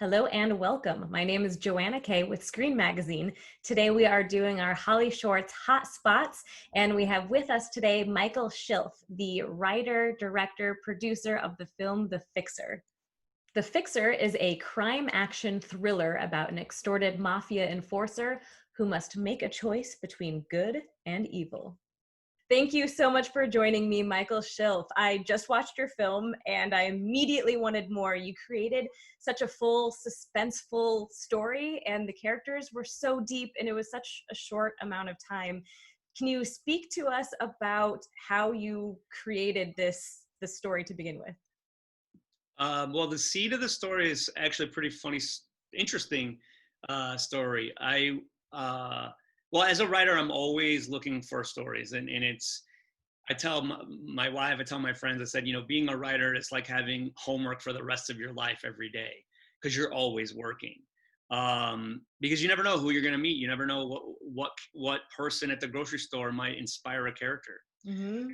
Hello and welcome. My name is Joanna Kay with Screen Magazine. Today we are doing our HollyShorts Hot Spots, and we have with us today Michael Schilf, the writer, director, producer of the film The FIXER. The FIXER is a crime action thriller about an extorted mafia enforcer who must make a choice between good and evil. Thank you so much for joining me, Michael Schilf. I just watched your film and I immediately wanted more. You created such a full, suspenseful story, and the characters were so deep, and it was such a short amount of time. Can you speak to us about how you created this story to begin with? Well, the seed of the story is actually a pretty funny, interesting story. Well, as a writer, I'm always looking for stories, and I tell my wife, I tell my friends, I said, being a writer is like having homework for the rest of your life every day because you're always working. Because you never know who you're going to meet. You never know what person at the grocery store might inspire a character. Mm-hmm.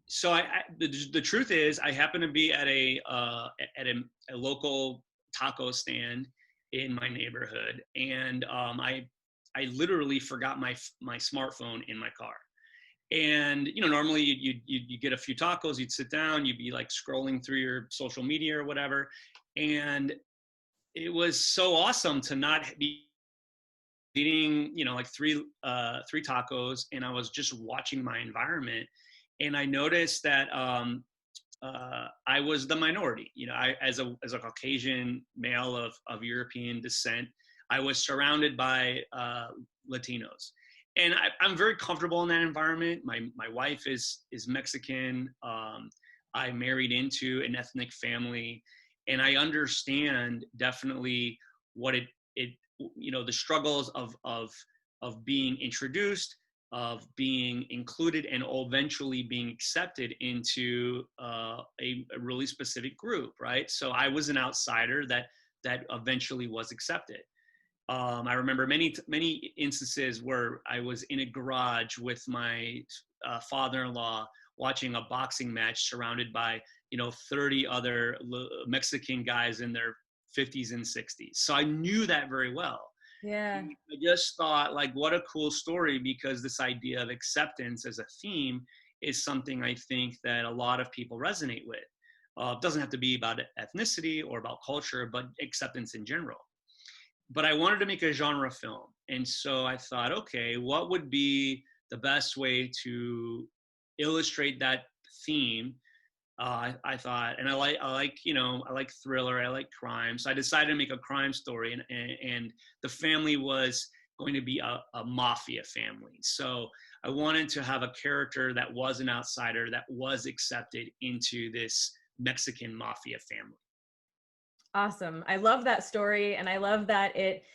So the truth is, I happen to be at a local taco stand in my neighborhood, and I literally forgot my smartphone in my car. And normally you get a few tacos, you'd sit down, you'd be like scrolling through your social media or whatever, and it was so awesome to not be eating like three tacos, and I was just watching my environment. And I noticed that I was the minority. As a Caucasian male of European descent, I was surrounded by Latinos, and I'm very comfortable in that environment. My wife is Mexican. I married into an ethnic family, and I understand definitely what it the struggles of being introduced, of being included, and eventually being accepted into a really specific group, right? So I was an outsider that eventually was accepted. I remember many instances where I was in a garage with my father-in-law watching a boxing match surrounded by 30 other Mexican guys in their 50s and 60s. So I knew that very well. Yeah. I just thought, like, what a cool story, because this idea of acceptance as a theme is something I think that a lot of people resonate with. It doesn't have to be about ethnicity or about culture, but acceptance in general. But I wanted to make a genre film. And so I thought, okay, what would be the best way to illustrate that theme? I thought, and I like thriller, I like crime. So I decided to make a crime story, and the family was going to be a mafia family. So I wanted to have a character that was an outsider, that was accepted into this Mexican mafia family. Awesome. I love that story, and I love that it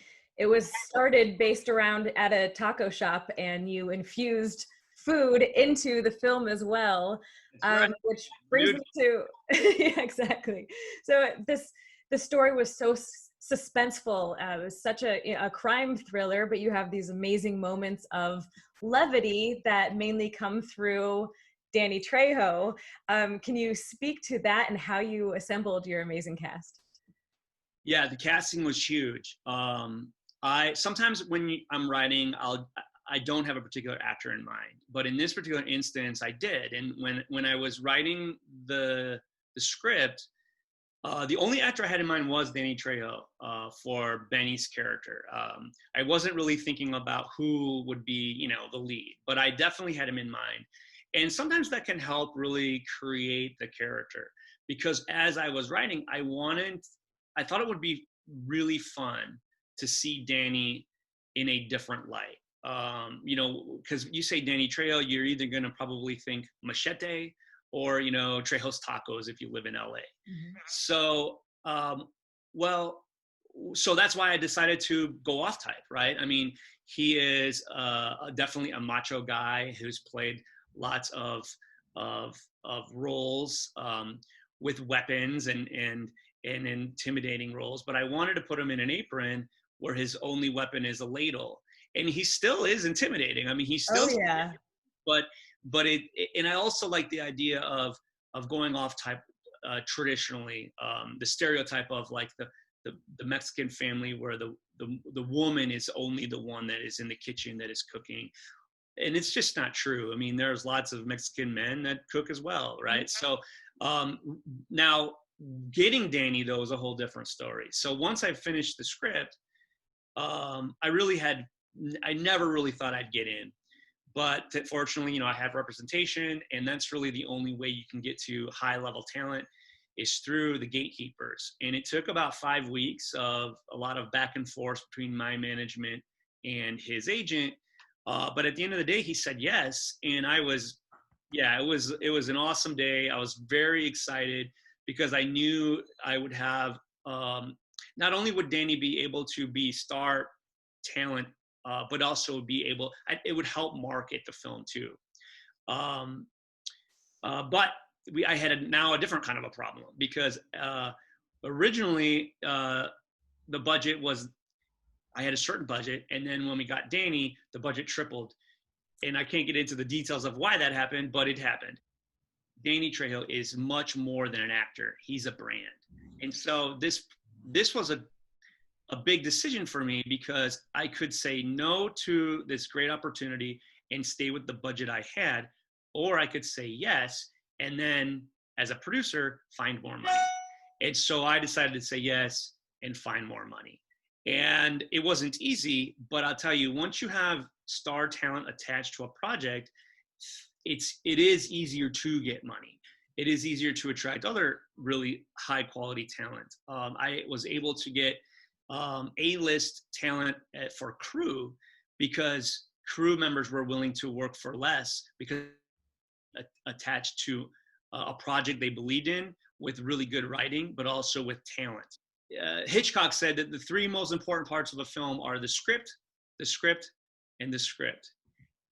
was started based around at a taco shop, and you infused food into the film as well. That's right. Which brings me to yeah, exactly. So the story was so suspenseful. It was such a crime thriller, but you have these amazing moments of levity that mainly come through Danny Trejo. Can you speak to that and how you assembled your amazing cast? Yeah, the casting was huge. I sometimes when I'm writing, I don't have a particular actor in mind, but in this particular instance, I did. And when I was writing the script, the only actor I had in mind was Danny Trejo for Benny's character. I wasn't really thinking about who would be, the lead, but I definitely had him in mind. And sometimes that can help really create the character, because as I was writing, I thought it would be really fun to see Danny in a different light. Because you say Danny Trejo, you're either going to probably think Machete or, Trejo's Tacos if you live in LA. Mm-hmm. So, so that's why I decided to go off type, right? I mean, he is definitely a macho guy who's played lots of roles with weapons and intimidating roles, but I wanted to put him in an apron where his only weapon is a ladle, and he still is intimidating. I mean, he's still, Oh yeah, but and I also like the idea of going off type traditionally, the stereotype of like the Mexican family where the woman is only the one that is in the kitchen that is cooking. And it's just not true. I mean, there's lots of Mexican men that cook as well, right? So now getting Danny, though, is a whole different story. So once I finished the script, I never really thought I'd get in. But fortunately, I have representation, and that's really the only way you can get to high level talent is through the gatekeepers. And it took about 5 weeks of a lot of back and forth between my management and his agent. But at the end of the day, he said yes. And it was an awesome day. I was very excited because I knew I would have, not only would Danny be able to be star talent, but also it would help market the film too. But I had now a different kind of a problem because originally the budget was, I had a certain budget, and then when we got Danny, the budget tripled. And I can't get into the details of why that happened, but it happened. Danny Trejo is much more than an actor. He's a brand. And so this was a big decision for me because I could say no to this great opportunity and stay with the budget I had, or I could say yes and then as a producer find more money. And so I decided to say yes and find more money. And it wasn't easy, but I'll tell you, once you have star talent attached to a project, it is easier to get money. It is easier to attract other really high quality talent. I was able to get A-list talent for crew because crew members were willing to work for less because attached to a project they believed in with really good writing, but also with talent. Hitchcock said that the three most important parts of a film are the script, and the script.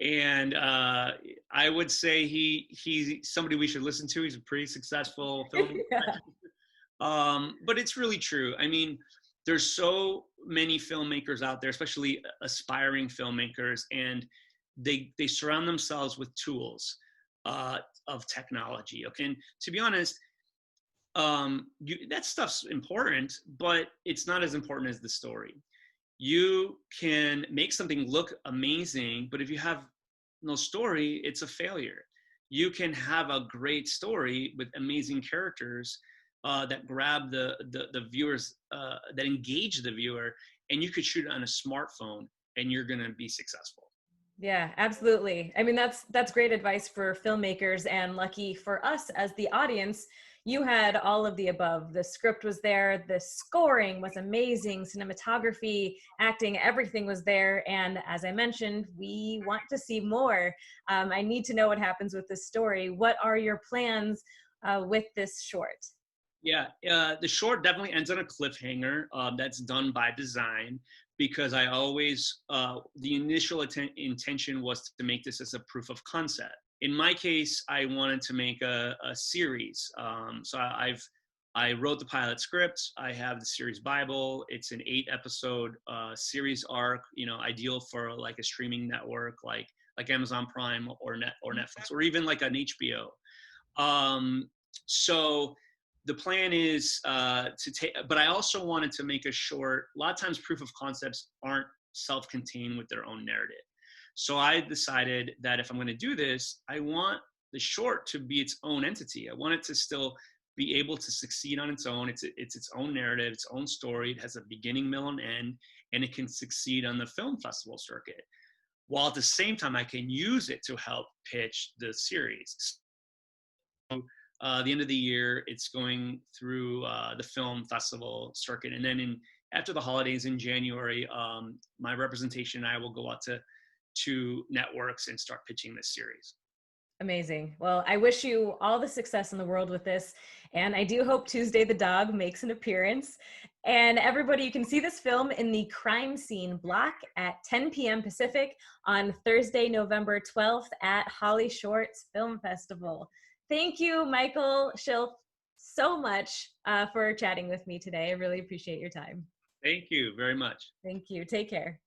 And I would say he's somebody we should listen to. He's a pretty successful film. But it's really true. I mean, there's so many filmmakers out there, especially aspiring filmmakers, and they surround themselves with tools of technology. Okay, and to be honest, that stuff's important, but it's not as important as the story. You can make something look amazing, but if you have no story, it's a failure. You can have a great story with amazing characters that grab the viewers, that engage the viewer, and you could shoot it on a smartphone and you're going to be successful. Yeah, absolutely. I mean, that's great advice for filmmakers, and lucky for us as the audience, you had all of the above. The script was there, the scoring was amazing, cinematography, acting, everything was there. And as I mentioned, we want to see more. I need to know what happens with this story. What are your plans with this short? Yeah, the short definitely ends on a cliffhanger. That's done by design because I always, the initial intention was to make this as a proof of concept. In my case, I wanted to make a series. So I wrote the pilot script. I have the series Bible. It's an 8-episode series arc, ideal for like a streaming network like Amazon Prime or Netflix, or even like an HBO. So the plan is to take, but I also wanted to make a short. A lot of times proof of concepts aren't self-contained with their own narrative. So I decided that if I'm going to do this, I want the short to be its own entity. I want it to still be able to succeed on its own. It's its own narrative, its own story. It has a beginning, middle, and end, and it can succeed on the film festival circuit. While at the same time, I can use it to help pitch the series. So, the end of the year, it's going through the film festival circuit. And then after the holidays in January, my representation and I will go out to networks and start pitching this series. Amazing. Well, I wish you all the success in the world with this. And I do hope Tuesday the Dog makes an appearance. And everybody, you can see this film in the Crime Scene block at 10 p.m. Pacific on Thursday, November 12th at HollyShorts Film Festival. Thank you, Michael Schilf, so much for chatting with me today. I really appreciate your time. Thank you very much. Thank you. Take care.